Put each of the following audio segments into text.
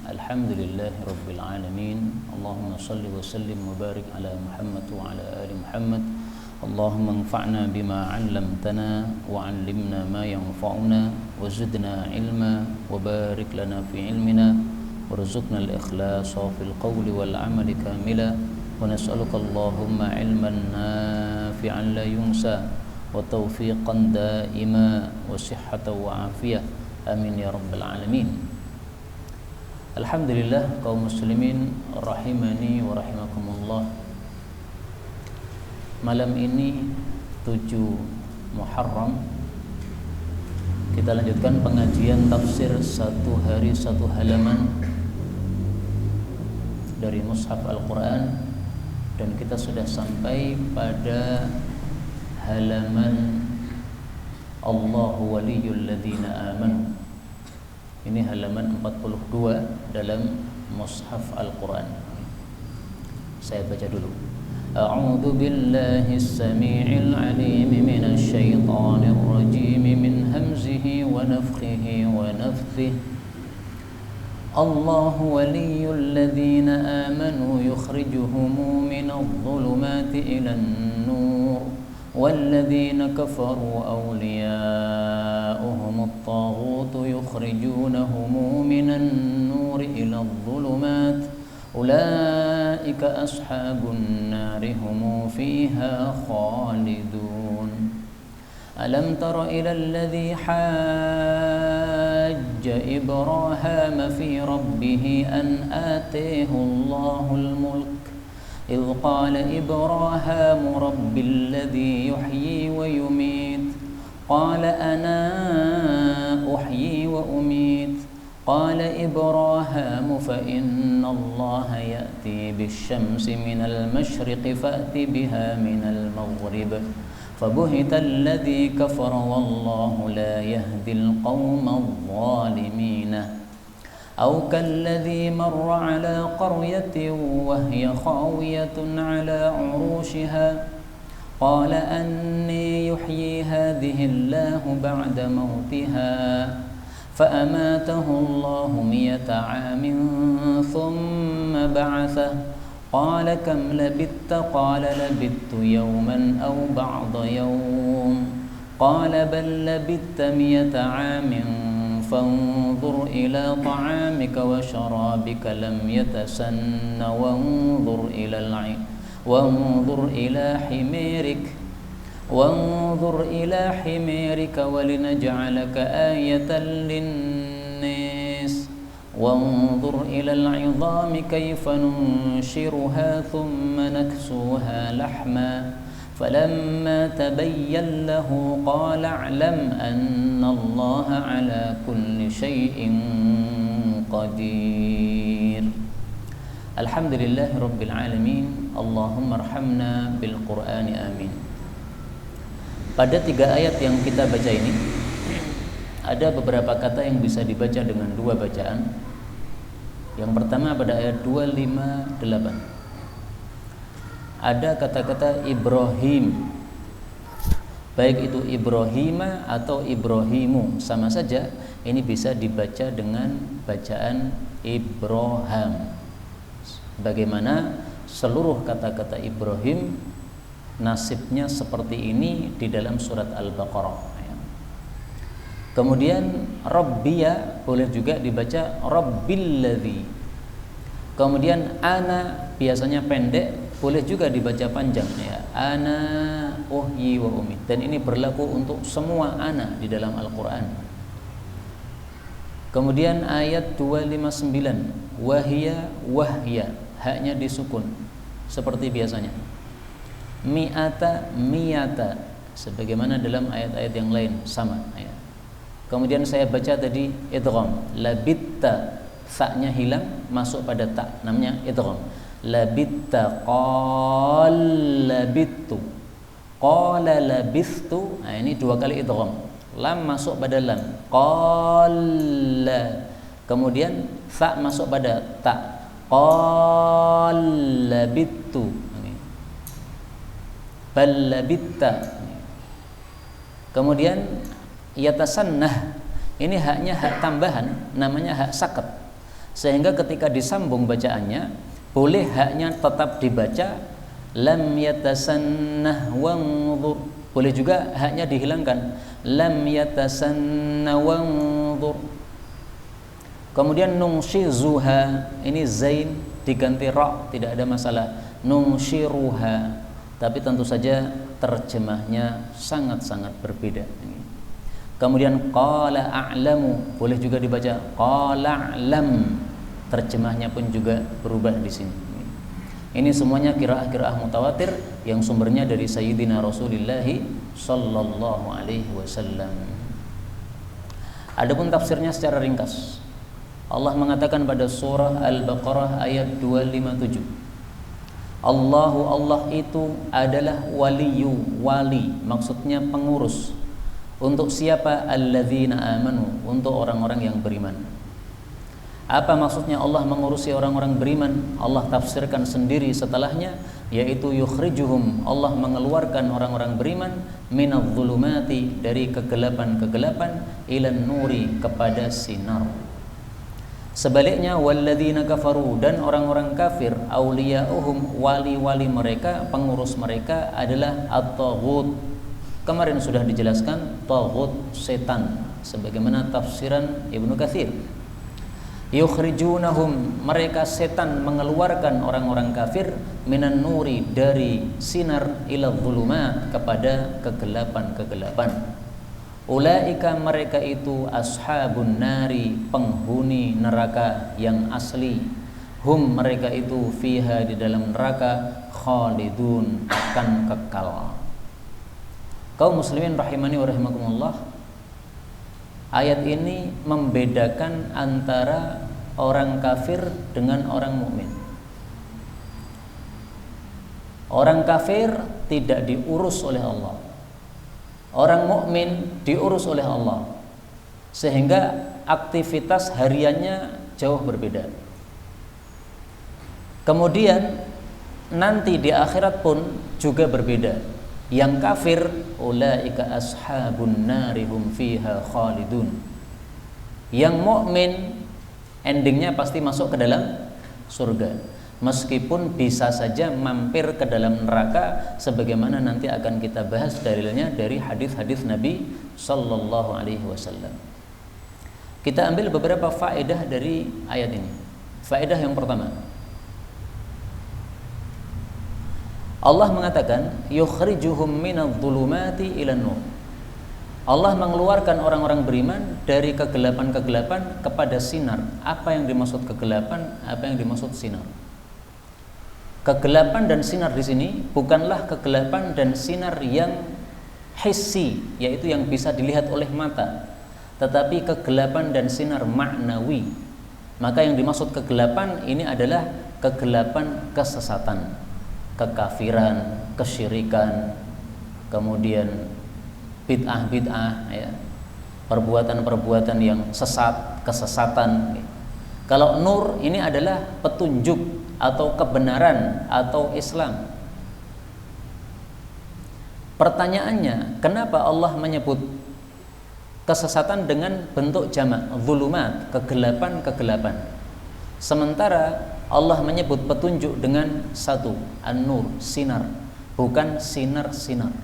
Alhamdulillahi Rabbil Alamin. Allahumma salli wa sallim wa barik ala Muhammad wa ala ali Muhammad. Allahumma anfa'na bima 'allamtana wa 'allimna ma yanfa'una wa zidna ilma wa barik lana fi ilmina warzuqna al-ikhlasa fil qawli wal 'amali kamila wa nas'aluka Allahumma 'ilman nafi'an la yunsa wa tawfiqan da'ima wa sihhatan wa afiyah. Amin ya rabbal alamin. Alhamdulillah kaum muslimin rahimani wa rahimakumullah. Malam ini 7 Muharram kita lanjutkan pengajian tafsir satu hari satu halaman dari mushaf Al-Quran, dan kita sudah sampai pada halaman Allahu waliyul ladzina amanu. Ini halaman 42 dalam mushaf Al-Quran. Saya baca dulu. A'udzu billahis samii'il 'aliim minasy syaithaanir rajiim min hamzihi wa nafthihi wa nafthihi. Allahu waliyyul ladzina aamanu yukhrijuhum minadh dhulumaati ilan nuur والذين كفروا أولياؤهم الطاغوت يخرجونهم من النور إلى الظلمات أولئك أصحاب النار هم فيها خالدون ألم تر إلى الذي حاج إبراهام في ربه أن آتيه الله الملك إذ قال إبراهام رب الذي يحيي ويميت قال أنا أحيي وأميت قال إبراهام فإن الله يأتي بالشمس من المشرق فأت بها من المغرب فبهت الذي كفر والله لا يهدي القوم الظالمين أو كالذي مر على قرية وهي خاوية على عروشها قال أني يحيي هذه الله بعد موتها فأماته الله 100 عام ثم بعثه قال كم لبثت قال لبثت يوما أو بعض يوم قال بل لبثت 100 عام فانظر إلى طعامك وشرابك لم يتسن وانظر إلى حميرك ولنجعلك آية للناس وانظر إلى العظام كيف ننشرها ثم نكسوها لحما فلما تبين له قال اعلم أن الله على كل شيء قدير. Alhamdulillah Rabbil Alamin. Allahumma arhamna bil Qur'ani amin. Pada 3 ayat yang kita baca ini ada beberapa kata yang bisa dibaca dengan 2 bacaan. Yang pertama pada ayat 258 ada kata-kata Ibrahim, baik itu Ibrahima atau Ibrahimu, sama saja. Ini bisa dibaca dengan bacaan Ibrahim. Bagaimana seluruh kata-kata Ibrahim nasibnya seperti ini di dalam surat Al-Baqarah. Kemudian Rabbiya boleh juga dibaca Rabbilladzi. Kemudian ana biasanya pendek, boleh juga dibaca panjang ya. Ana uhyi wa umit. Dan ini berlaku untuk semua ana di dalam Al-Qur'an. Kemudian ayat 259 wahya haknya disukun seperti biasanya. Miyata sebagaimana dalam ayat-ayat yang lain sama ya. Kemudian saya baca tadi idgham, labitta fa-nya hilang masuk pada ta, namanya idgham. Labitta qala labithtu. Nah, ini 2 kali idgham. Lam masuk pada lam. Qala. Kemudian fa masuk pada ta. Qala labithtu. Bal labitta. Kemudian yatasannah. Ini haknya hak tambahan, namanya hak sakat. sehingga ketika disambung bacaannya boleh haknya tetap dibaca lam yatasannah wanzur, boleh juga haknya dihilangkan lam yatasanna wanzur. Kemudian nunshizuha, ini zain diganti ra, tidak ada masalah, nunshiruha, tapi tentu saja terjemahnya sangat-sangat berbeda. Kemudian qala a'lamu, boleh juga dibaca qala a'lam, terjemahnya pun juga berubah di sini. Ini semuanya qiraah-qiraah mutawatir yang sumbernya dari Sayyidina Rasulullah sallallahu alaihi wasallam. Adapun tafsirnya secara ringkas, Allah mengatakan pada surah Al-Baqarah ayat 257, Allah itu adalah wali, maksudnya pengurus. Untuk siapa? Alladzina amanu, untuk orang-orang yang beriman. Apa maksudnya Allah mengurusi orang-orang beriman? Allah tafsirkan sendiri setelahnya, yaitu yukhrijuhum, Allah mengeluarkan orang-orang beriman minadh-dhulumati, dari kegelapan-kegelapan, ilan nuri, kepada sinar. Sebaliknya walladzina kafaru, dan orang-orang kafir, auliya'uhum, wali-wali mereka, pengurus mereka adalah at-taghut. Kemarin sudah dijelaskan taghut, setan, sebagaimana tafsiran Ibnu Katsir. Yukhrijunahum, mereka setan mengeluarkan orang-orang kafir, minan nuri, dari sinar, ila dhulumat, kepada kegelapan-kegelapan. Ulaika, mereka itu, ashabun nari, penghuni neraka yang asli. Hum, mereka itu, fiha, di dalam neraka, khalidun, akan kekal. Kaum muslimin rahimani wa rahimakumullah, ayat ini membedakan antara orang kafir dengan orang mukmin. Orang kafir tidak diurus oleh Allah, orang mukmin diurus oleh Allah, sehingga aktivitas hariannya jauh berbeda. Kemudian nanti di akhirat pun juga berbeda. Yang kafir, ulaika ashabun nari hum fiha khalidun. Yang mukmin endingnya pasti masuk ke dalam surga, meskipun bisa saja mampir ke dalam neraka, sebagaimana nanti akan kita bahas dalilnya dari hadis-hadis Nabi sallallahu alaihi wasallam. Kita ambil beberapa faedah dari ayat ini. Faedah yang pertama, Allah mengatakan yukhrijuhum minadh-dhulumati ilan nur. Allah mengeluarkan orang-orang beriman dari kegelapan-kegelapan kepada sinar. Apa yang dimaksud kegelapan? Apa yang dimaksud sinar? Kegelapan dan sinar di sini bukanlah kegelapan dan sinar yang hissi, yaitu yang bisa dilihat oleh mata, tetapi kegelapan dan sinar maknawi. Maka yang dimaksud kegelapan ini adalah kegelapan kesesatan, kekafiran, kesyirikan, kemudian bid'ah-bid'ah, ya, perbuatan-perbuatan yang sesat, kesesatan. Kalau nur ini adalah petunjuk atau kebenaran atau Islam. Pertanyaannya, kenapa Allah menyebut kesesatan dengan bentuk jamak, zulumat, kegelapan-kegelapan, sementara Allah menyebut petunjuk dengan satu, an-nur, sinar, bukan sinar-sinar.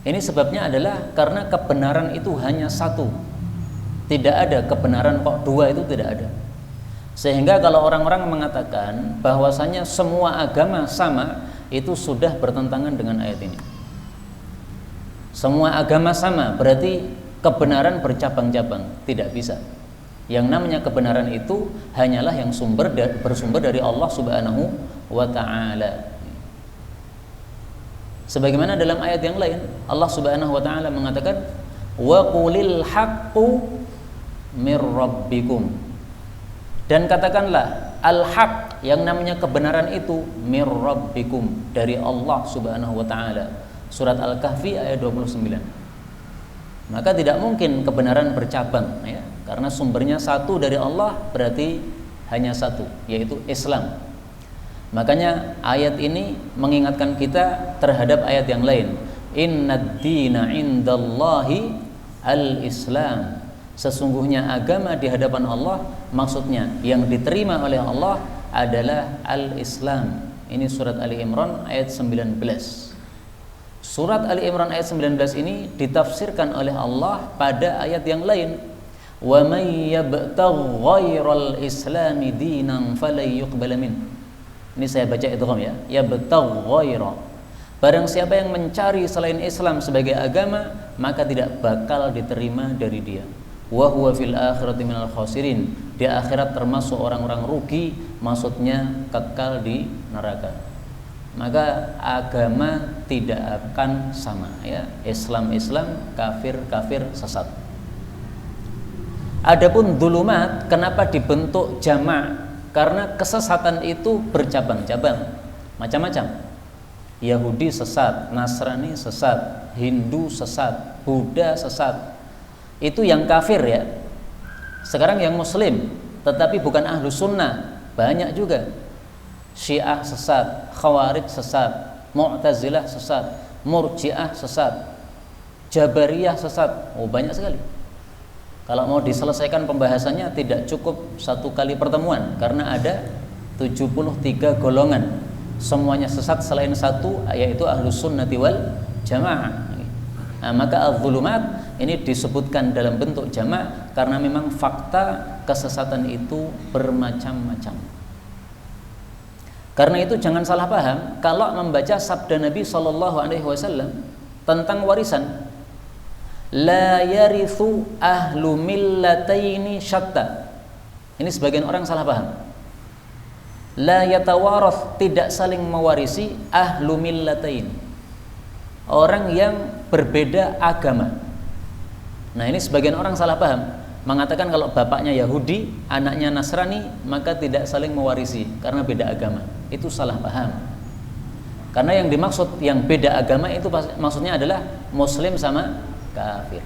Ini sebabnya adalah karena kebenaran itu hanya satu. Tidak ada kebenaran kok dua, itu tidak ada. Sehingga kalau orang-orang mengatakan bahwasanya semua agama sama, itu sudah bertentangan dengan ayat ini. Semua agama sama berarti kebenaran bercabang-cabang, tidak bisa. Yang namanya kebenaran itu hanyalah yang bersumber dari Allah Subhanahu wa ta'ala. Sebagaimana dalam ayat yang lain, Allah Subhanahu wa ta'ala mengatakan wa qulil haqqu mir rabbikum, dan katakanlah al-haq, yang namanya kebenaran itu, mir rabbikum, dari Allah Subhanahu wa ta'ala. Surat Al-Kahfi ayat 29. Maka tidak mungkin kebenaran bercabang, ya, karena sumbernya satu dari Allah, berarti hanya satu, yaitu Islam. Makanya ayat ini mengingatkan kita terhadap ayat yang lain. Innad dina indallahi al-Islam. Sesungguhnya agama di hadapan Allah maksudnya yang diterima oleh Allah adalah al-Islam. Ini surat Ali Imran ayat 19. Surat Ali Imran ayat 19 ini ditafsirkan oleh Allah pada ayat yang lain. Wa may yabtagh ghairal islami dinan falan yuqbala min. Ini saya baca idgham ya. Yabtagh ghaira. Barang siapa yang mencari selain Islam sebagai agama, maka tidak bakal diterima dari dia. Wa huwa fil akhirati minal khasirin. Di akhirat termasuk orang-orang rugi, maksudnya kekal di neraka. Maka agama tidak akan sama ya. Islam, kafir, sesat. Adapun dzulumat, kenapa dibentuk jamak? Karena kesesatan itu bercabang-cabang, macam-macam. Yahudi sesat, Nasrani sesat, Hindu sesat, Buddha sesat. Itu yang kafir ya. Sekarang yang muslim tetapi bukan ahlu sunnah banyak juga. Syiah sesat, Khawarij sesat, Mu'tazilah sesat, Murji'ah sesat, Jabariyah sesat. Oh, banyak sekali. Kalau mau diselesaikan pembahasannya tidak cukup satu kali pertemuan, karena ada 73 golongan. Semuanya sesat selain satu, yaitu ahlus sunnati wal jamaah. Nah, maka al-zulumat ini disebutkan dalam bentuk jamak karena memang fakta kesesatan itu bermacam-macam. Karena itu jangan salah paham kalau membaca sabda Nabi SAW tentang warisan. La yarithu ahlu millataini syatta. Ini sebagian orang salah paham. La yatawarath, tidak saling mewarisi ahlu millatain, orang yang berbeda agama. Nah, ini sebagian orang salah paham, mengatakan kalau bapaknya Yahudi, anaknya Nasrani, maka tidak saling mewarisi karena beda agama. Itu salah paham. Karena yang dimaksud yang beda agama itu maksudnya adalah muslim sama kafir.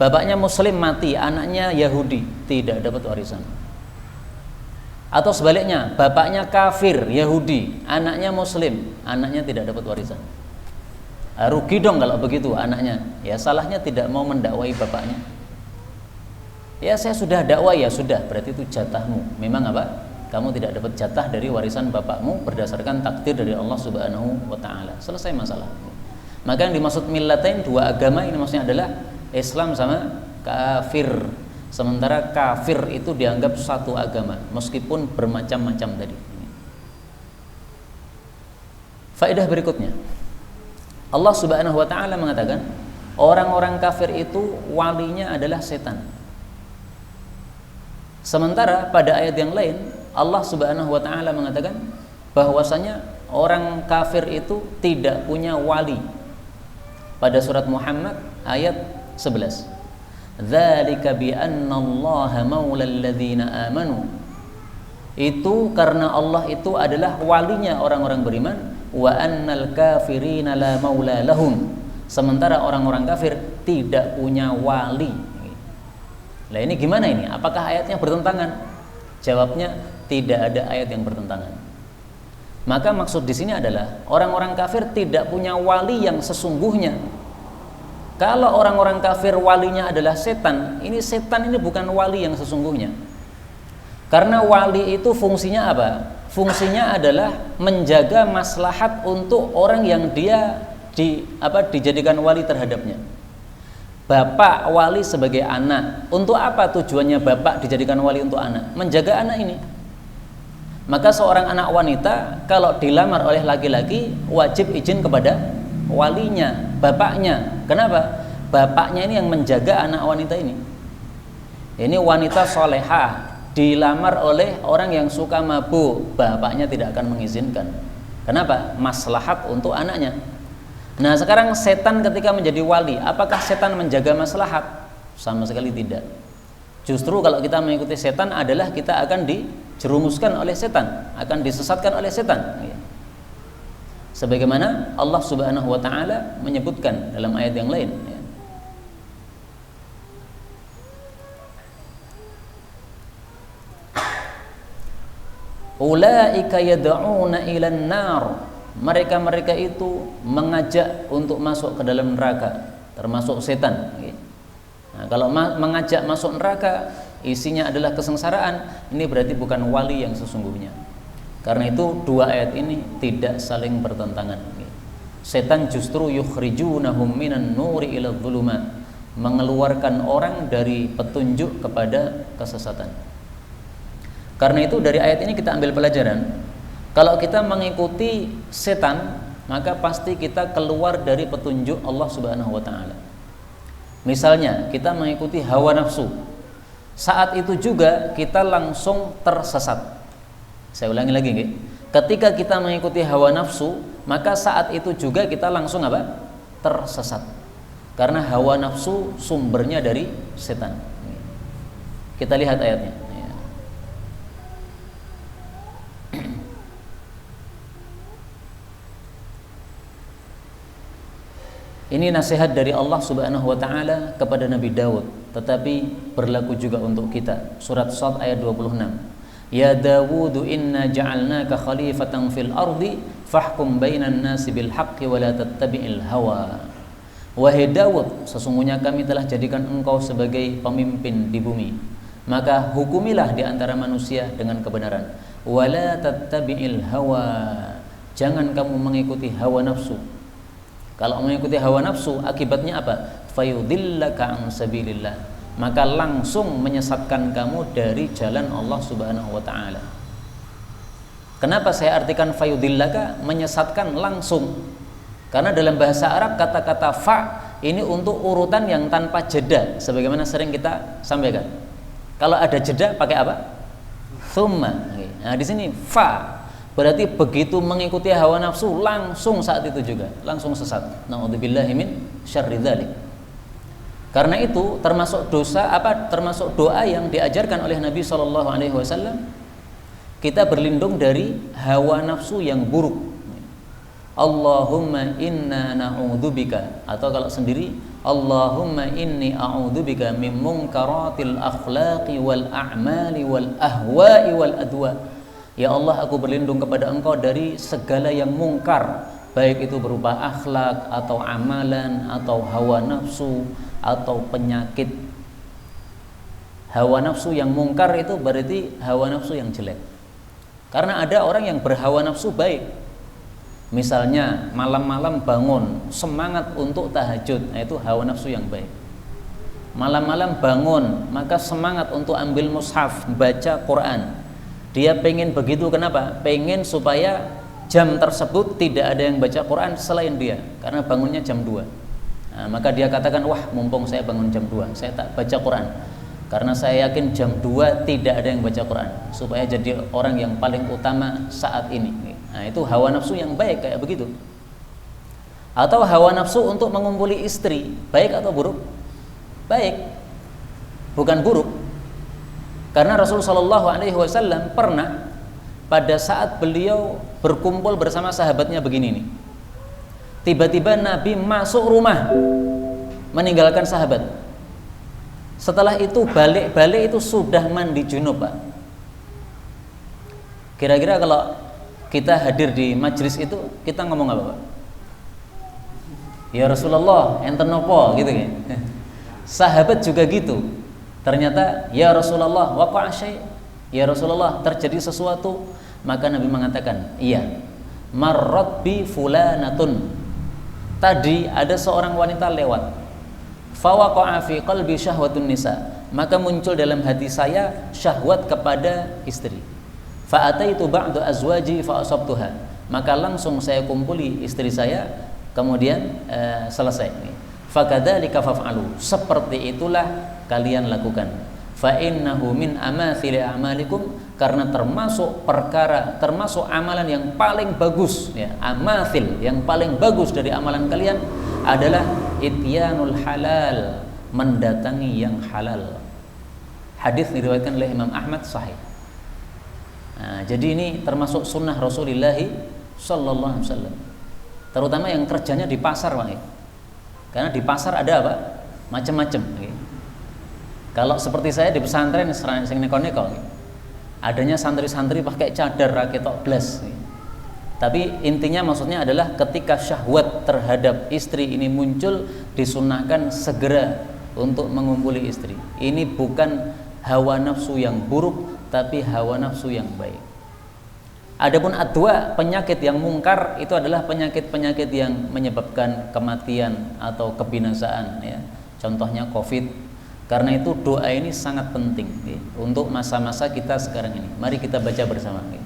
Bapaknya muslim mati, anaknya Yahudi, tidak dapat warisan. Atau sebaliknya, bapaknya kafir Yahudi, anaknya muslim, anaknya tidak dapat warisan. Rugi dong kalau begitu anaknya. Ya salahnya tidak mau mendakwai bapaknya. Ya saya sudah dakwah, ya sudah, berarti itu jatahmu. Memang apa? Kamu tidak dapat jatah dari warisan bapakmu berdasarkan takdir dari Allah Subhanahu wa taala. Selesai masalah. Maka yang dimaksud millatain, dua agama, ini maksudnya adalah Islam sama kafir. Sementara kafir itu dianggap satu agama meskipun bermacam-macam tadi. Faedah berikutnya, Allah Subhanahu wa taala mengatakan orang-orang kafir itu walinya adalah setan. Sementara pada ayat yang lain Allah Subhanahu wa taala mengatakan bahwasanya orang kafir itu tidak punya wali. Pada surat Muhammad ayat 11. Dzalika bi anna Allaha maulal ladzina amanu. Itu karena Allah itu adalah walinya orang-orang beriman, wa annal kafirina la maula lahum. Sementara orang-orang kafir tidak punya wali. Nah, ini gimana ini? Apakah ayatnya bertentangan? Jawabnya tidak ada ayat yang bertentangan. Maka maksud di sini adalah orang-orang kafir tidak punya wali yang sesungguhnya. Kalau orang-orang kafir walinya adalah setan, ini setan ini bukan wali yang sesungguhnya. Karena wali itu fungsinya apa? Fungsinya adalah menjaga maslahat untuk orang yang dia dijadikan wali terhadapnya. Bapak wali sebagai anak, untuk apa tujuannya bapak dijadikan wali untuk anak? Menjaga anak ini. Maka seorang anak wanita kalau dilamar oleh laki-laki wajib izin kepada walinya, bapaknya. Kenapa? Bapaknya ini yang menjaga anak wanita ini. Ini wanita solehah dilamar oleh orang yang suka mabuk, bapaknya tidak akan mengizinkan. Kenapa? Maslahat untuk anaknya. Nah sekarang setan ketika menjadi wali, apakah setan menjaga maslahat? Sama sekali tidak. Justru kalau kita mengikuti setan adalah kita akan dijerumuskan oleh setan, akan disesatkan oleh setan. Sebagaimana Allah Subhanahu wa taala menyebutkan dalam ayat yang lain. Ulaika yad'una ilan nar. Mereka-mereka itu mengajak untuk masuk ke dalam neraka, termasuk setan. Nah, kalau mengajak masuk neraka, isinya adalah kesengsaraan, ini berarti bukan wali yang sesungguhnya. Karena itu dua ayat ini tidak saling bertentangan. Setan justru yukhrijunahum minan nuri ila dhulumat, mengeluarkan orang dari petunjuk kepada kesesatan. Karena itu dari ayat ini kita ambil pelajaran, kalau kita mengikuti setan, maka pasti kita keluar dari petunjuk Allah Subhanahu wa taala. Misalnya kita mengikuti hawa nafsu, saat itu juga kita langsung tersesat. Saya ulangi lagi nggih. Ketika kita mengikuti hawa nafsu, maka saat itu juga kita langsung apa? Tersesat. Karena hawa nafsu sumbernya dari setan. Kita lihat ayatnya. Ini nasihat dari Allah Subhanahu wa taala kepada Nabi Daud, tetapi berlaku juga untuk kita. Surat Shad ayat 26. Ya Dawud inna ja'alnaka khalifatan fil ardi fahkum bainan nasi bil haqqi wa la tattabi'il hawa. Wahai Daud, sesungguhnya kami telah jadikan engkau sebagai pemimpin di bumi, maka hukumilah di antara manusia dengan kebenaran. Wa la tattabi'il hawa. Jangan kamu mengikuti hawa nafsu. Kalau mengikuti hawa nafsu, akibatnya apa? Fayudillaka an sabilillah, maka langsung menyesatkan kamu dari jalan Allah Subhanahu wa taala. Kenapa saya artikan fayudillaka, menyesatkan langsung? Karena dalam bahasa Arab kata-kata fa ini untuk urutan yang tanpa jeda, sebagaimana sering kita sampaikan. Kalau ada jeda pakai apa? Thumma. Nah, di sini fa berarti begitu mengikuti hawa nafsu langsung saat itu juga langsung sesat. Na'udzubillahi min syarri dzalik. Karena itu termasuk dosa termasuk doa yang diajarkan oleh Nabi SAW, kita berlindung dari hawa nafsu yang buruk. Allahumma inna na'udzubika, atau kalau sendiri Allahumma inni a'udzubika min munkaratil akhlaqi wal a'mali wal ahwa'i wal adwa. Ya Allah, aku berlindung kepada Engkau dari segala yang mungkar, baik itu berupa akhlak atau amalan atau hawa nafsu atau penyakit. Hawa nafsu yang mungkar itu berarti hawa nafsu yang jelek. Karena ada orang yang berhawa nafsu baik. Misalnya malam-malam bangun semangat untuk tahajud, nah itu hawa nafsu yang baik. Malam-malam bangun maka semangat untuk ambil mushaf, baca Quran. Dia pengen begitu, kenapa? Pengen supaya jam tersebut tidak ada yang baca Quran selain dia, karena bangunnya jam 2. Nah, maka dia katakan, wah mumpung saya bangun jam 2, saya tak baca Quran, karena saya yakin jam 2 tidak ada yang baca Quran, supaya jadi orang yang paling utama saat ini. Nah, itu hawa nafsu yang baik kayak begitu. Atau hawa nafsu untuk mengumpuli istri, baik atau buruk? Baik, bukan buruk. Karena Rasulullah SAW pernah pada saat beliau berkumpul bersama sahabatnya begini nih, tiba-tiba Nabi masuk rumah meninggalkan sahabat. Setelah itu balik itu sudah mandi junub, Pak. Kira-kira kalau kita hadir di majelis itu kita ngomong apa, Pak? Ya Rasulullah, enten nopo gitu kan. Sahabat juga gitu. Ternyata ya Rasulullah waqa'a syai', ya Rasulullah terjadi sesuatu. Maka Nabi mengatakan, iya, marrat bi fulanatun, tadi ada seorang wanita lewat, fa waqa'a fi qalbi syahwatun nisa, maka muncul dalam hati saya syahwat kepada istri. Fa ataitu ba'du azwaji fa asabtuha, maka langsung saya kumpuli istri saya, kemudian selesai. Fakadzalika faf'alu, seperti itulah kalian lakukan. Fa innahu min amathili a'malikum, karena termasuk amalan yang paling bagus ya, amathil yang paling bagus dari amalan kalian adalah ityanul halal, mendatangi yang halal. Hadis diriwayatkan oleh Imam Ahmad sahih. Nah, jadi ini termasuk sunnah Rasulullah sallallahu alaihi wasallam. Terutama yang kerjanya di pasar, Pak. Karena di pasar ada apa? Macam-macam. Kalau seperti saya di pesantren sing neko-neko, adanya santri-santri pakai cadar raketok blas. Tapi intinya maksudnya adalah ketika syahwat terhadap istri ini muncul, disunahkan segera untuk mengumpuli istri. Ini bukan hawa nafsu yang buruk, tapi hawa nafsu yang baik. Adapun adwa, penyakit yang mungkar, itu adalah penyakit-penyakit yang menyebabkan kematian atau kebinasaan, ya. Contohnya COVID. Karena itu doa ini sangat penting, ya, untuk masa-masa kita sekarang ini. Mari kita baca bersama, ya.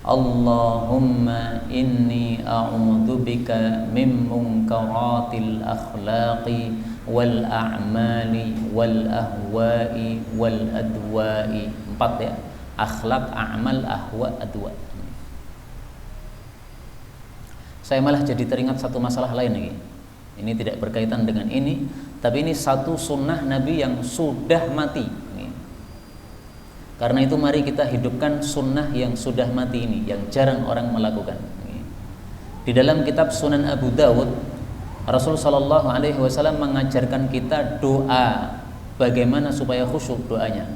Allahumma inni a'udzubika min munkaratil akhlaqi wal a'mali wal ahwa'i wal adwa'i. 4, ya. Akhlak, a'mal, ahwa, adwa. Saya malah jadi teringat satu masalah lain lagi. Ini tidak berkaitan dengan ini, tapi ini satu sunnah Nabi yang sudah mati. Karena itu mari kita hidupkan sunnah yang sudah mati ini, yang jarang orang melakukan. Di dalam kitab Sunan Abu Dawud, Rasul Shallallahu Alaihi Wasallam mengajarkan kita doa, bagaimana supaya khusyuk doanya.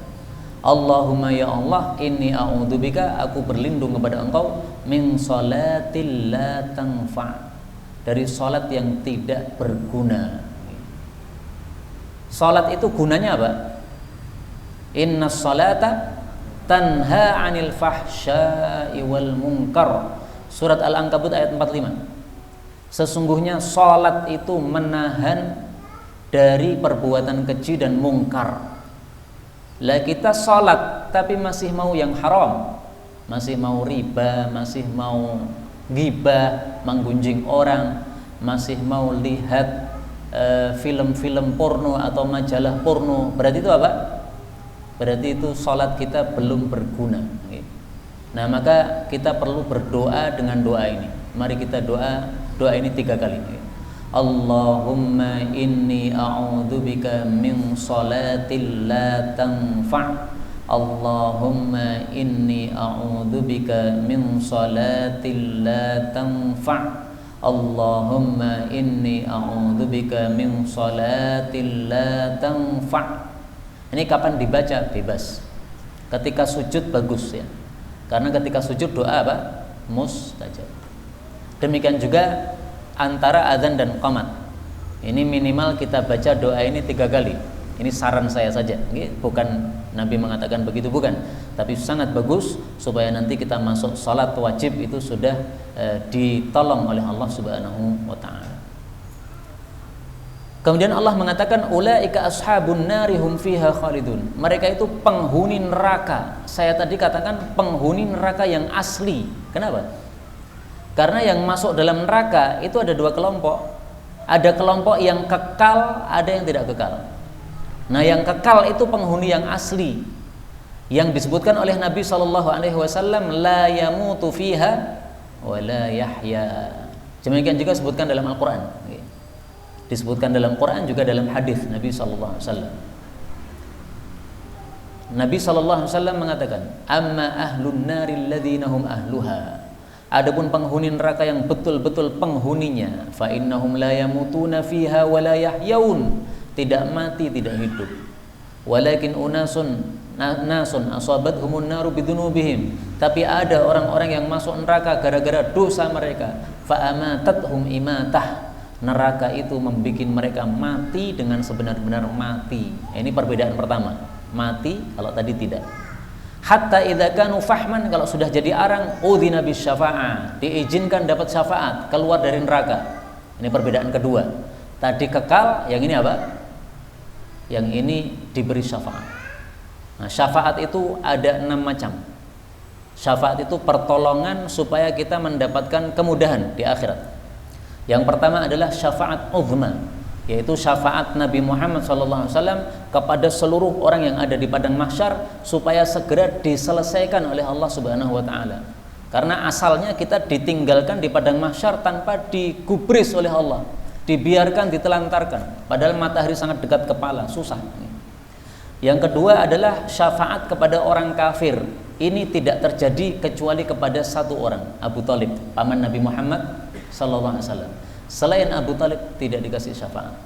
Allahumma ya Allah, inni a'udzubika, aku berlindung kepada Engkau, min salatil la tanfa', dari salat yang tidak berguna. Salat itu gunanya apa? Inna salata tanha 'anil fahsya'i wal munkar. Surat Al-Ankabut ayat 45. Sesungguhnya salat itu menahan dari perbuatan keji dan mungkar. Lah kita salat tapi masih mau yang haram, masih mau riba, masih mau ghibah, menggunjing orang, masih mau lihat film-film porno atau majalah porno. Berarti itu apa? Berarti itu salat kita belum berguna. Nah, maka kita perlu berdoa dengan doa ini. Mari kita doa ini 3 kali. Allahumma inni a'udzubika min salatil la tanfa'. Allahumma inni a'udzubika min salatil la tanfa'. Allahumma inni a'udzubika min salatil la tanfa'. Ini kapan dibaca? Bebas. Ketika sujud bagus, ya. Karena ketika sujud doa apa? Mustajab. Demikian juga antara azan dan qomat. Ini minimal kita baca doa ini 3 kali. Ini saran saya saja, bukan Nabi mengatakan begitu, bukan. Tapi sangat bagus supaya nanti kita masuk salat wajib itu sudah ditolong oleh Allah Subhanahu wa ta'ala. Kemudian Allah mengatakan ulaika ashabun nari hum fiha khalidun. Mereka itu penghuni neraka. Saya tadi katakan penghuni neraka yang asli. Kenapa? Karena yang masuk dalam neraka itu ada 2 kelompok. Ada kelompok yang kekal, ada yang tidak kekal. Nah, yang kekal itu penghuni yang asli, yang disebutkan oleh Nabi SAW, la yamutu fiha wa la yahya. Demikian juga disebutkan dalam Al-Quran. Disebutkan dalam Quran juga dalam hadis Nabi SAW. Nabi SAW mengatakan, amma ahlun nari alladhina hum ahluha. Adapun penghuni neraka yang betul-betul penghuninya, fa innahum la yamutuna fiha wa la yahyaun, tidak mati, tidak hidup. Walakin nasun asabathum naru bidunubihim, tapi ada orang-orang yang masuk neraka gara-gara dosa mereka. Fa amatathum imatah, neraka itu membuat mereka mati dengan sebenar-benar mati. Ini perbedaan pertama, mati kalau tadi tidak. Hatta idza kanu fahman, kalau sudah jadi arang, udzina bisyafa'ah, diizinkan dapat syafaat, keluar dari neraka. Ini perbedaan kedua. Tadi kekal, yang ini apa? Yang ini diberi syafaat. Nah, syafaat itu ada 6 macam. Syafaat itu pertolongan supaya kita mendapatkan kemudahan di akhirat. Yang pertama adalah syafaat uzma, yaitu syafaat Nabi Muhammad SAW kepada seluruh orang yang ada di padang mahsyar supaya segera diselesaikan oleh Allah Subhanahu wa ta'ala. Karena asalnya kita ditinggalkan di padang mahsyar tanpa digubris oleh Allah, dibiarkan, ditelantarkan, padahal matahari sangat dekat kepala, susah. Yang kedua adalah syafaat kepada orang kafir. Ini tidak terjadi kecuali kepada 1 orang, Abu Thalib, paman Nabi Muhammad SAW. Selain Abu Thalib tidak dikasih syafaat.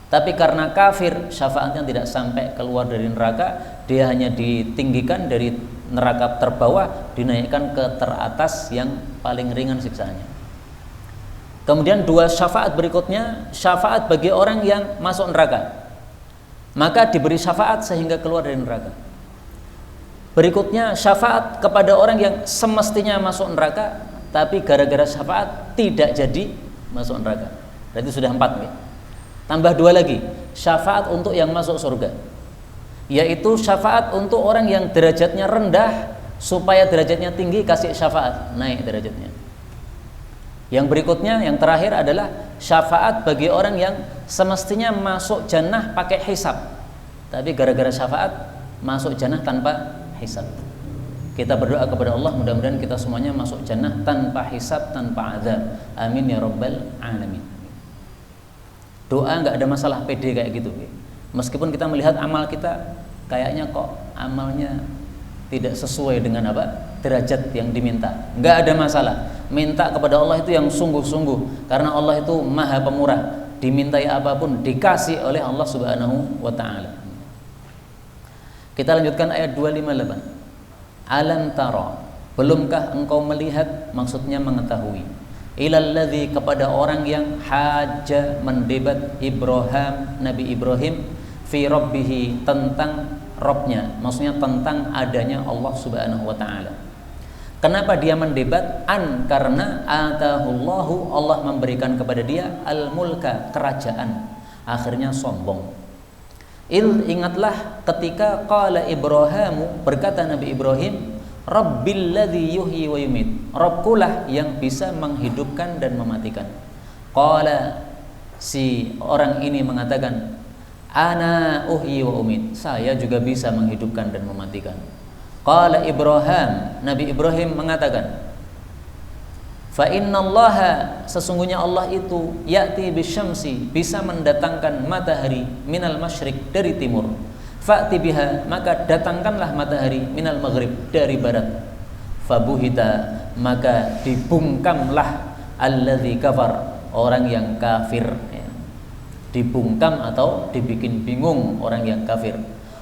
Tapi karena kafir, syafaatnya tidak sampai keluar dari neraka, dia hanya ditinggikan dari neraka terbawah, dinaikkan ke teratas yang paling ringan siksaannya. Kemudian 2 syafaat berikutnya, syafaat bagi orang yang masuk neraka, maka diberi syafaat sehingga keluar dari neraka. Berikutnya syafaat kepada orang yang semestinya masuk neraka, tapi gara-gara syafaat tidak jadi masuk neraka. Berarti sudah 4 nih. Tambah 2 lagi, syafaat untuk yang masuk surga, yaitu syafaat untuk orang yang derajatnya rendah supaya derajatnya tinggi, kasih syafaat naik derajatnya. Yang berikutnya, yang terakhir adalah syafaat bagi orang yang semestinya masuk jannah pakai hisab, tapi gara-gara syafaat masuk jannah tanpa hisab. Kita berdoa kepada Allah, mudah-mudahan kita semuanya masuk jannah tanpa hisab, tanpa azab. Amin ya rabbal alamin. Doa nggak ada masalah, pede kayak gitu. Meskipun kita melihat amal kita kayaknya kok amalnya tidak sesuai dengan derajat yang diminta, nggak ada masalah. Minta kepada Allah itu yang sungguh-sungguh, karena Allah itu maha pemurah. Dimintai apapun dikasih oleh Allah subhanahu wa ta'ala. Kita lanjutkan ayat 258. Alam tara, belumkah engkau melihat, maksudnya mengetahui, ilal ladzi, kepada orang yang haja mendebat Ibrahim, Nabi Ibrahim, fi rabbihi, tentang Robnya, maksudnya tentang adanya Allah subhanahu wa ta'ala. Kenapa dia mendebat? Karena atahullahu, Allah memberikan kepada dia al-mulka, kerajaan. Akhirnya sombong. Ingatlah ketika qala Ibrahimu, berkata Nabi Ibrahim, Rabbil ladzi yuhyi wa yumit, Rabbkulah yang bisa menghidupkan dan mematikan. Qala, si orang ini mengatakan, ana uhyi wa umit, saya juga bisa menghidupkan dan mematikan. Qala Ibrahim, Nabi Ibrahim mengatakan, fa innallaha, sesungguhnya Allah itu ya'ti bisyamsi, bisa mendatangkan matahari, minal masyrik, dari timur. Fa'ti biha, maka datangkanlah matahari, minal maghrib, dari barat. Fabuhita, maka dibungkamlah alladzi kafar, orang yang kafir. Dibungkam atau dibikin bingung orang yang kafir.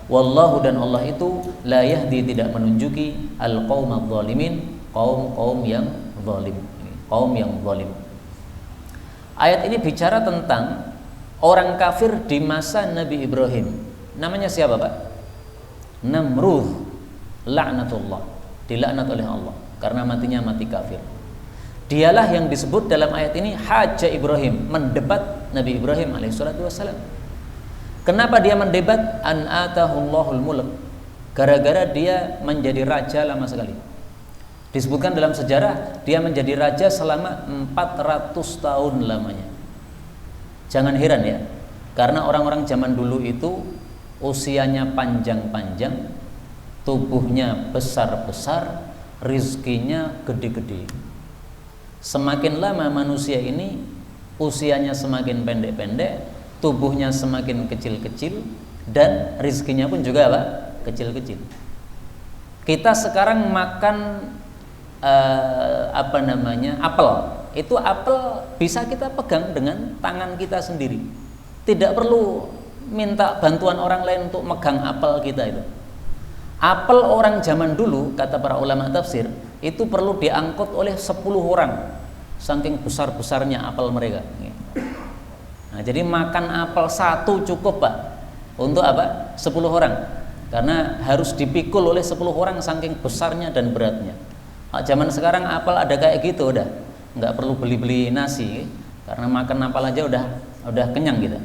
Wallahu, dan Allah itu la yahdi, tidak menunjuki al-qaumaz zalimin, kaum yang zalim. Kaum yang zalim. Ayat ini bicara tentang orang kafir di masa Nabi Ibrahim. Namanya siapa, Pak? Namrud, laknatullah, dilaknat oleh Allah karena matinya mati kafir. Dialah yang disebut dalam ayat ini haja Ibrahim, mendebat Nabi Ibrahim alaihissalatu wassalam. Kenapa dia mendebat? An atahullahul mulk, gara-gara dia menjadi raja lama sekali. Disebutkan dalam sejarah dia menjadi raja selama 400 tahun lamanya. Jangan heran ya, karena orang-orang zaman dulu itu usianya panjang-panjang, tubuhnya besar-besar, rizkinya gede-gede. Semakin lama manusia ini usianya semakin pendek-pendek, tubuhnya semakin kecil-kecil, dan rizkinya pun juga kecil-kecil. Kita sekarang makan apel. Itu apel bisa kita pegang dengan tangan kita sendiri. Tidak perlu minta bantuan orang lain untuk megang apel kita itu. Apel orang zaman dulu, kata para ulama tafsir, itu perlu diangkut oleh 10 orang. Saking besar-besarnya apel mereka. Nah, jadi makan apel 1 cukup, Pak. Untuk 10 orang. Karena harus dipikul oleh 10 orang saking besarnya dan beratnya. Zaman sekarang apel ada kayak gitu, udah nggak perlu beli-beli nasi, karena makan apel aja udah kenyang gitu.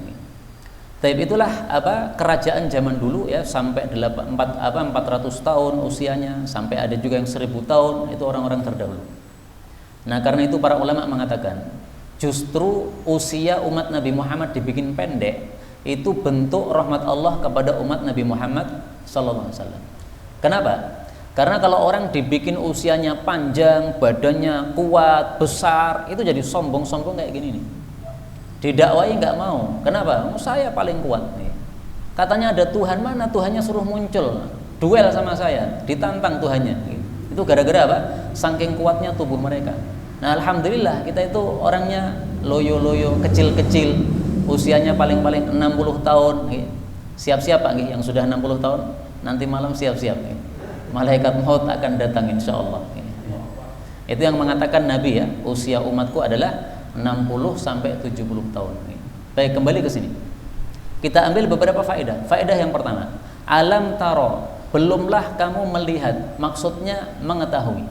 Tapi itulah kerajaan zaman dulu ya, sampai 400 tahun usianya, sampai ada juga yang 1000 tahun, itu orang-orang terdahulu. Nah, karena itu para ulama mengatakan justru usia umat Nabi Muhammad dibikin pendek itu bentuk rahmat Allah kepada umat Nabi Muhammad SAW. Kenapa? Karena kalau orang dibikin usianya panjang, badannya kuat, besar, itu jadi sombong-sombong kayak gini nih. Didakwai nggak mau. Kenapa? Saya paling kuat nih. Katanya ada Tuhan, mana Tuhannya suruh muncul, duel sama saya, ditantang Tuhannya. Itu gara-gara apa? Saking kuatnya tubuh mereka. Nah, alhamdulillah kita itu orangnya loyo-loyo, kecil-kecil, usianya paling-paling 60 tahun. Siap-siap Pak, yang sudah 60 tahun, nanti malam siap-siap. Malaikat maut akan datang insyaallah. Itu yang mengatakan Nabi ya, usia umatku adalah 60 sampai 70 tahun. Baik, kembali ke sini. Kita ambil beberapa faedah. Faedah yang pertama, alam taro, belumlah kamu melihat, maksudnya mengetahui.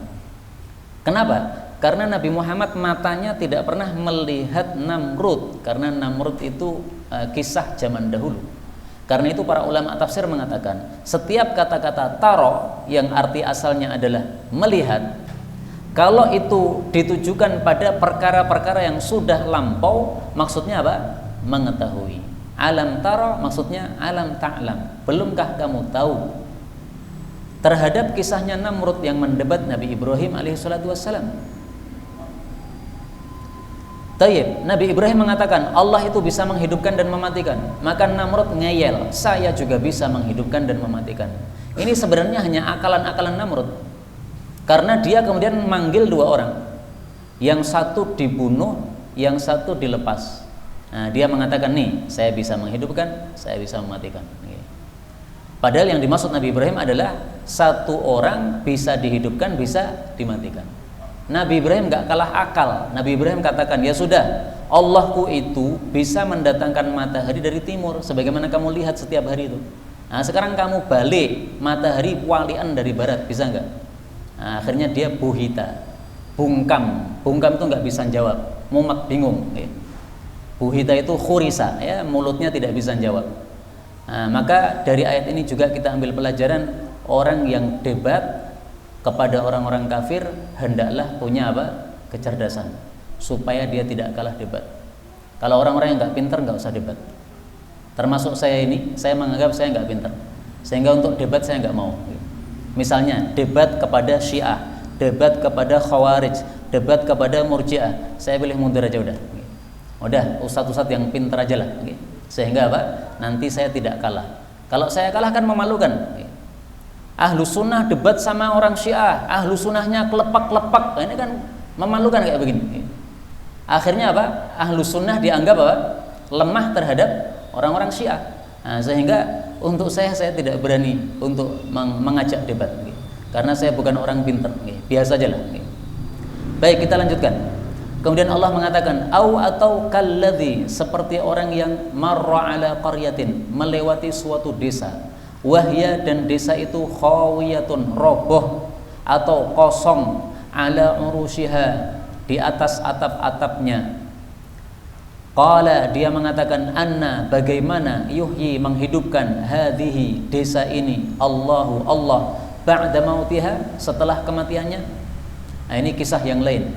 Kenapa? Karena Nabi Muhammad matanya tidak pernah melihat Namrud, karena Namrud itu kisah zaman dahulu. Karena itu para ulama tafsir mengatakan setiap kata-kata taro yang arti asalnya adalah melihat, kalau itu ditujukan pada perkara-perkara yang sudah lampau, maksudnya apa? Mengetahui. Alam taro maksudnya alam ta'lam, belumkah kamu tahu? Terhadap kisahnya Namrud yang mendebat Nabi Ibrahim alaihissalatu wassalam. Tayyib, Nabi Ibrahim mengatakan Allah itu bisa menghidupkan dan mematikan. Maka Namrud ngeyel, saya juga bisa menghidupkan dan mematikan. Ini sebenarnya hanya akalan-akalan Namrud. Karena dia kemudian memanggil dua orang, yang satu dibunuh, yang satu dilepas. Nah, dia mengatakan, nih, saya bisa menghidupkan, saya bisa mematikan. Padahal yang dimaksud Nabi Ibrahim adalah satu orang bisa dihidupkan, bisa dimatikan. Nabi Ibrahim gak kalah akal. Nabi Ibrahim katakan, ya sudah, Allahku itu bisa mendatangkan matahari dari timur, sebagaimana kamu lihat setiap hari itu. Nah, sekarang kamu balik matahari walian dari barat, bisa nggak? Nah, akhirnya dia buhita, bungkam itu nggak bisa jawab, mumet, bingung. Buhita itu khurisa, ya, mulutnya tidak bisa jawab. Nah, maka dari ayat ini juga kita ambil pelajaran, orang yang debat kepada orang-orang kafir hendaklah punya apa? Kecerdasan, supaya dia tidak kalah debat. Kalau orang-orang yang nggak pintar nggak usah debat. Termasuk saya ini, saya menganggap saya nggak pintar, sehingga untuk debat saya nggak mau. Misalnya debat kepada Syiah, debat kepada Khawarij, debat kepada Murji'ah, saya pilih mundur aja udah ustadz-ustadz yang pintar aja lah, sehingga apa? Nanti saya tidak kalah. Kalau saya kalah kan memalukan. Ahlu sunnah debat sama orang Syiah, ahlu sunnahnya kelepak-kelepak, ini kan memalukan kayak begini. Akhirnya apa? Ahlu sunnah dianggap apa? Lemah terhadap orang-orang Syiah. Nah, sehingga untuk saya tidak berani untuk mengajak debat, karena saya bukan orang pintar, biasa aja lah. Baik, kita lanjutkan. Kemudian Allah mengatakan, atau kalladzi, seperti orang yang marra ala qaryatin, melewati suatu desa, wahya, dan desa itu khawiyatun, roboh atau kosong, ala urushiha, di atas atap-atapnya. Qala, dia mengatakan, anna, bagaimana, yuhyi, menghidupkan, hadhihi, desa ini, Allah ba'da mautiha, setelah kematiannya. Nah, ini kisah yang lain,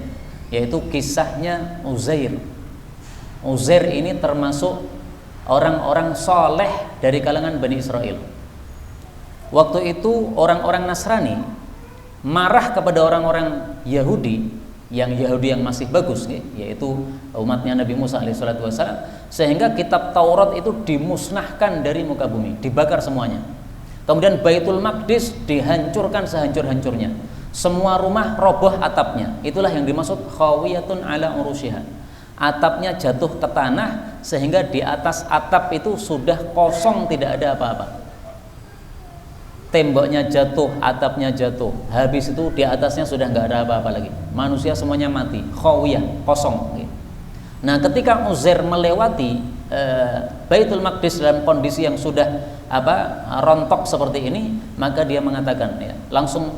yaitu kisahnya Uzair. Uzair ini termasuk orang-orang soleh dari kalangan Bani Israel. Waktu itu orang-orang Nasrani marah kepada orang-orang Yahudi, yang masih bagus, yaitu umatnya Nabi Musa alaihissalatu wassalam, sehingga kitab Taurat itu dimusnahkan dari muka bumi, dibakar semuanya. Kemudian Baitul Maqdis dihancurkan sehancur-hancurnya, semua rumah roboh atapnya. Itulah yang dimaksud khawiyatun ala urushiha, atapnya jatuh ke tanah sehingga di atas atap itu sudah kosong, tidak ada apa-apa. Temboknya jatuh, atapnya jatuh, habis itu di atasnya sudah nggak ada apa-apa lagi. Manusia semuanya mati, khawiyah, kosong. Nah, ketika Uzair melewati Baitul Maqdis dalam kondisi yang sudah rontok seperti ini, maka dia mengatakan, langsung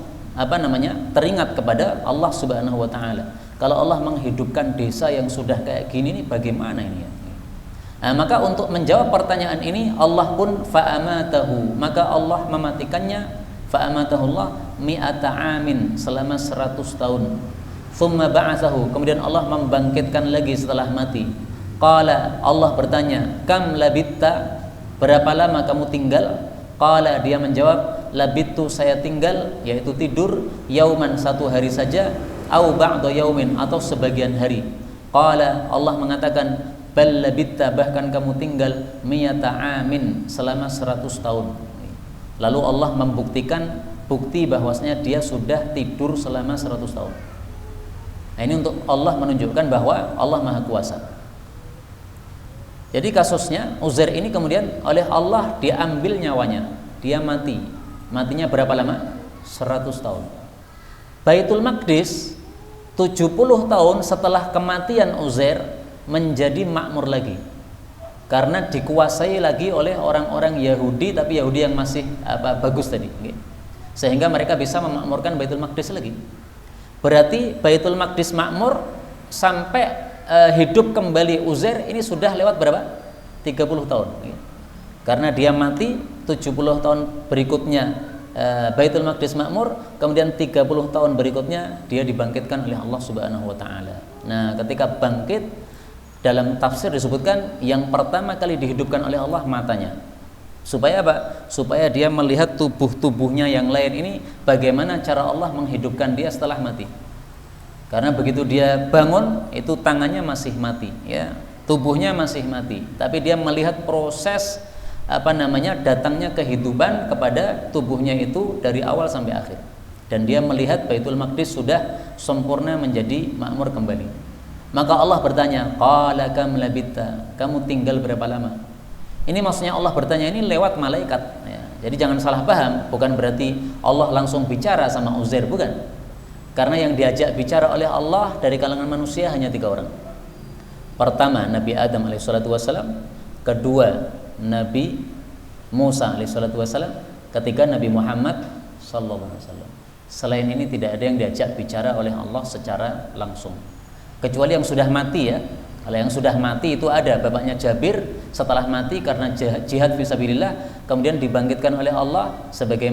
teringat kepada Allah Subhanahu wa taala. Kalau Allah menghidupkan desa yang sudah kayak gini, ini bagaimana ini ya? Nah, maka untuk menjawab pertanyaan ini, Allah pun fa'amatahu, maka Allah mematikannya, fa'amatahullah mi'ata amin, selama 100 tahun. Thumma ba'athahu, kemudian Allah membangkitkan lagi setelah mati. Qala, Allah bertanya, kam labitta, berapa lama kamu tinggal? Qala, dia menjawab, labittu, saya tinggal, yaitu tidur, yauman, satu hari saja, au ba'da yaumin, atau sebagian hari. Qala, Allah mengatakan, bal labitta, bahkan kamu tinggal miyata amin, selama 100 tahun. Lalu Allah membuktikan bukti bahwasanya dia sudah tidur selama 100 tahun. Nah, ini untuk Allah menunjukkan bahwa Allah Maha Kuasa. Jadi kasusnya Uzair ini kemudian oleh Allah diambil nyawanya, dia mati. Matinya berapa lama? 100 tahun. Baitul Maqdis 70 tahun setelah kematian Uzair menjadi makmur lagi. karena dikuasai lagi oleh orang-orang Yahudi, tapi Yahudi yang masih bagus tadi, sehingga mereka bisa memakmurkan Baitul Maqdis lagi. Berarti Baitul Maqdis makmur sampai hidup kembali Uzair ini sudah lewat berapa? 30 tahun. Karena dia mati 70 tahun berikutnya Baitul Maqdis makmur, kemudian 30 tahun berikutnya dia dibangkitkan oleh Allah Subhanahu wa taala. Nah, ketika bangkit, dalam tafsir disebutkan yang pertama kali dihidupkan oleh Allah matanya. Supaya apa? Supaya dia melihat tubuh-tubuhnya yang lain ini bagaimana cara Allah menghidupkan dia setelah mati. Karena begitu dia bangun, itu tangannya masih mati, ya. Tubuhnya masih mati, tapi dia melihat proses datangnya kehidupan kepada tubuhnya itu dari awal sampai akhir. Dan dia melihat Baitul Maqdis sudah sempurna menjadi makmur kembali. Maka Allah bertanya, qala kam labita, kamu tinggal berapa lama? Ini maksudnya Allah bertanya ini lewat malaikat, ya. Jadi jangan salah paham, bukan berarti Allah langsung bicara sama Uzair, bukan. Karena yang diajak bicara oleh Allah dari kalangan manusia hanya 3 orang. Pertama Nabi Adam alaihissalam, kedua Nabi Musa alaihissalam, ketiga Nabi Muhammad sallallahu alaihi wasallam. Selain ini tidak ada yang diajak bicara oleh Allah secara langsung, kecuali yang sudah mati, ya. Kalau yang sudah mati itu ada bapaknya Jabir, setelah mati karena jihad fisabilillah kemudian dibangkitkan oleh Allah sebagai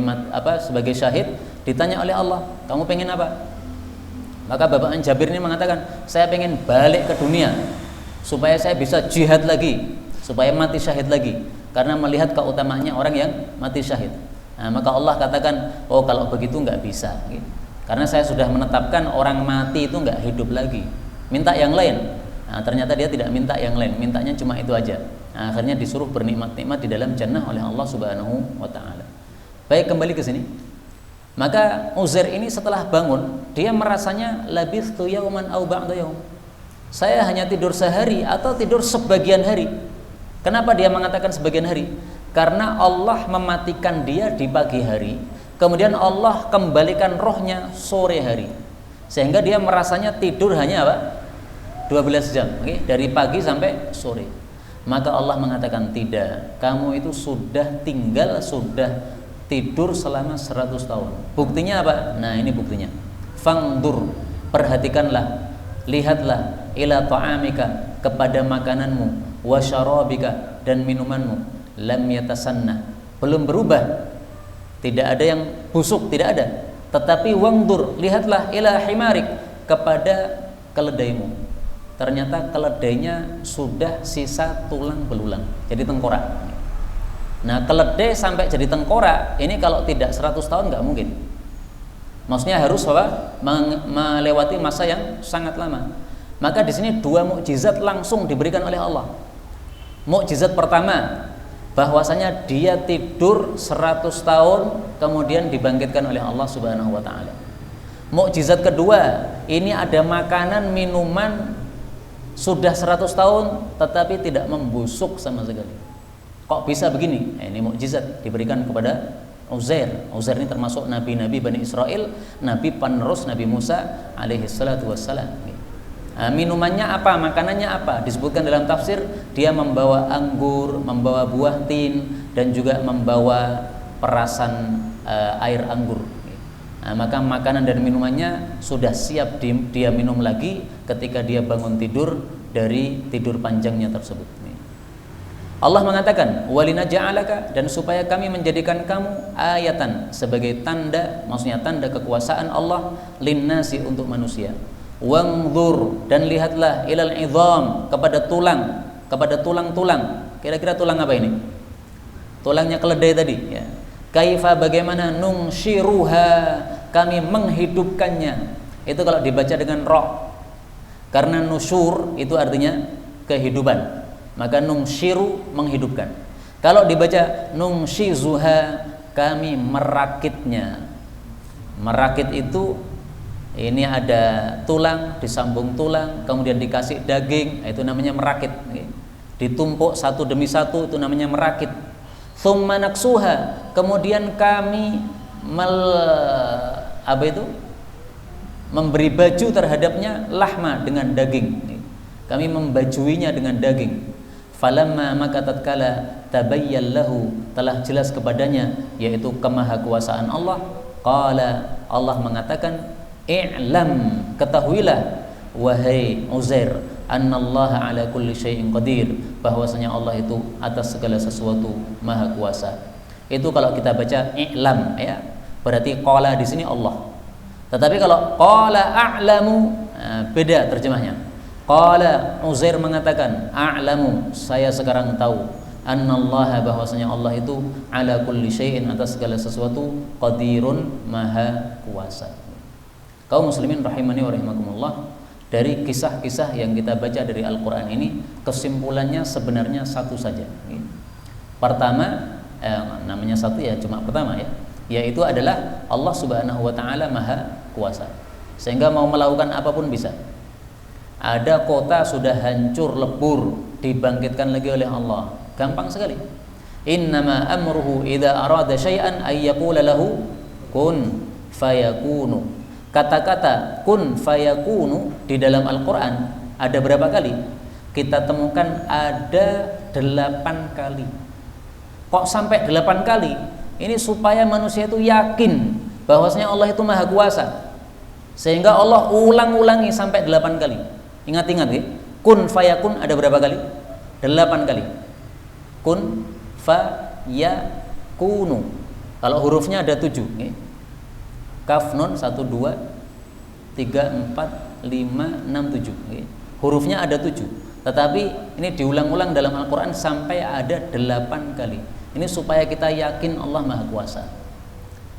sebagai syahid. Ditanya oleh Allah, kamu pengen apa? Maka bapaknya Jabir ini mengatakan, saya pengen balik ke dunia supaya saya bisa jihad lagi, supaya mati syahid lagi, karena melihat keutamaannya orang yang mati syahid. Nah, maka Allah katakan, oh kalau begitu nggak bisa, karena saya sudah menetapkan orang mati itu nggak hidup lagi, minta yang lain. Nah, ternyata dia tidak minta yang lain, mintanya cuma itu aja. Nah, akhirnya disuruh bernikmat-nikmat di dalam jannah oleh Allah Subhanahu wa taala. Baik, kembali ke sini. Maka Uzair ini setelah bangun, dia merasanya labithtu yauman aw ba'da yaum. Saya hanya tidur sehari atau tidur sebagian hari. Kenapa dia mengatakan sebagian hari? Karena Allah mematikan dia di pagi hari, kemudian Allah kembalikan rohnya sore hari, sehingga dia merasanya tidur hanya 12 jam, dari pagi sampai sore. Maka Allah mengatakan, tidak, kamu itu sudah tidur selama 100 tahun. Buktinya apa? Nah, ini buktinya. Fangdur, perhatikanlah, lihatlah, ila ta'amika, kepada makananmu, wa syarabika, dan minumanmu, lam yatasanna, belum berubah, tidak ada yang busuk, tidak ada. Tetapi wangdur, lihatlah, ila himarik, kepada keledaimu, ternyata keledainya sudah sisa tulang belulang, jadi tengkorak. Nah, keledai sampai jadi tengkorak ini kalau tidak 100 tahun nggak mungkin. Maksudnya harus melewati masa yang sangat lama. Maka di sini 2 mukjizat langsung diberikan oleh Allah. Mukjizat pertama, bahwasanya dia tidur 100 tahun kemudian dibangkitkan oleh Allah Subhanahu wa taala. Mukjizat kedua, ini ada makanan, minuman sudah 100 tahun tetapi tidak membusuk sama sekali. Kok bisa begini? Nah, ini mukjizat diberikan kepada Uzair. Uzair ini termasuk nabi-nabi Bani Israel, nabi penerus Nabi Musa alaihi salatu wassalam. Nah, minumannya apa? Makanannya apa? Disebutkan dalam tafsir, dia membawa anggur, membawa buah tin, dan juga membawa perasan air anggur. Nah, maka makanan dan minumannya sudah siap dia minum lagi ketika dia bangun tidur dari tidur panjangnya tersebut. Allah mengatakan, walinaja'alaka, dan supaya kami menjadikan kamu ayatan, sebagai tanda, maksudnya tanda kekuasaan Allah, linnasi, untuk manusia. Wangdur, dan lihatlah, ilal idham, kepada tulang-tulang. Kira-kira tulang apa ini? Tulangnya keledai tadi, ya. Kaifa, bagaimana, nungshiruha, kami menghidupkannya. Itu kalau dibaca dengan ra, karena nusyur itu artinya kehidupan, maka nungshiru, menghidupkan. Kalau dibaca nungshizuha, kami merakitnya. Merakit itu, ini ada tulang, disambung tulang, kemudian dikasih daging, itu namanya merakit. Ditumpuk satu demi satu, itu namanya merakit. Tsumma naksuha, kemudian kami memberi baju terhadapnya, lahma, dengan daging. Kami membajuinya dengan daging. falamma maka tatkala tabayyan lahu telah jelas kepadanya yaitu kemahakuasaan Allah, qala Allah mengatakan i'lam ketahuilah wahai Uzair annallaha ala kulli syai'in qadir bahwasanya Allah itu atas segala sesuatu maha kuasa. Itu kalau kita baca i'lam ya, berarti qala di sini Allah. Tetapi kalau qala a'lamu beda terjemahnya. Qala Uzair mengatakan a'lamu saya sekarang tahu annallaha bahwasanya Allah itu ala kulli syai'in atas segala sesuatu qadirun maha kuasa. Kaum muslimin rahimani wa rahimakumullah, dari kisah-kisah yang kita baca dari Al-Qur'an ini kesimpulannya sebenarnya satu saja. Pertama namanya satu ya cuma pertama ya, yaitu adalah Allah Subhanahu wa taala maha kuasa. Sehingga mau melakukan apapun bisa. Ada kota sudah hancur lebur dibangkitkan lagi oleh Allah, gampang sekali. Innama amruhu idza arada syai'an ay yaqula lahu kun fayakunu. Kata-kata kun fayakunu di dalam Al-Qur'an ada berapa kali? Kita temukan ada 8 kali. Kok sampai 8 kali? Ini supaya manusia itu yakin bahwasanya Allah itu maha kuasa. Sehingga Allah ulang-ulangi sampai 8 kali. Ingat-ingat ya. Kun fayakun ada berapa kali? 8 kali. Kun fayakunu. Kalau hurufnya ada 7 ya. Kaf nun 1 2 3 4 5 6 7 ya. Hurufnya ada 7. Tetapi ini diulang-ulang dalam Al-Qur'an sampai ada 8 kali. Ini supaya kita yakin Allah maha kuasa.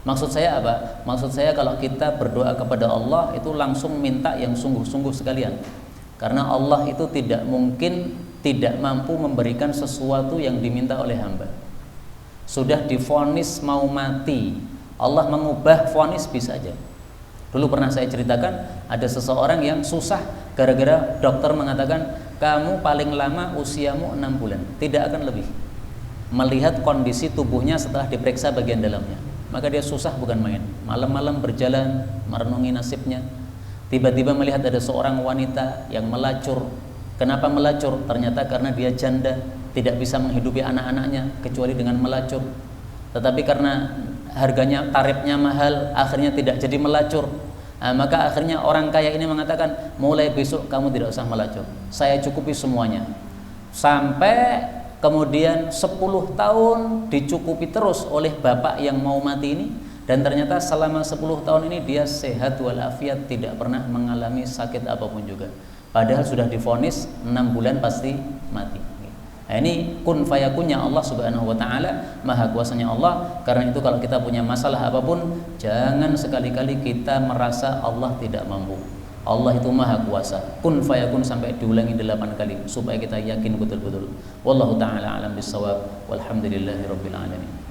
Maksud saya apa? Maksud saya kalau kita berdoa kepada Allah itu langsung minta yang sungguh-sungguh sekalian. Karena Allah itu tidak mungkin tidak mampu memberikan sesuatu yang diminta oleh hamba. Sudah divonis mau mati, Allah mengubah vonis bisa aja. Dulu pernah saya ceritakan ada seseorang yang susah gara-gara dokter mengatakan kamu paling lama usiamu 6 bulan, tidak akan lebih. Melihat kondisi tubuhnya setelah diperiksa bagian dalamnya, maka dia susah bukan main. Malam-malam berjalan merenungi nasibnya. Tiba-tiba melihat ada seorang wanita yang melacur. Kenapa melacur? Ternyata karena dia janda, tidak bisa menghidupi anak-anaknya kecuali dengan melacur. Tetapi karena harganya tarifnya mahal, akhirnya tidak jadi melacur. Maka akhirnya orang kaya ini mengatakan, mulai besok kamu tidak usah melacur, saya cukupi semuanya. Sampai kemudian 10 tahun dicukupi terus oleh bapak yang mau mati ini. Dan ternyata selama 10 tahun ini dia sehat walafiat, tidak pernah mengalami sakit apapun juga. Padahal sudah divonis 6 bulan pasti mati. Nah, ini kun fayakunnya Allah Subhanahu wa taala, maha kuasanya Allah. Karena itu kalau kita punya masalah apapun, jangan sekali-kali kita merasa Allah tidak mampu. Allah itu maha kuasa. Kun fayakun sampai diulangi 8 kali supaya kita yakin betul-betul. Wallahu taala alam bissawab. Walhamdulillahirabbil alamin.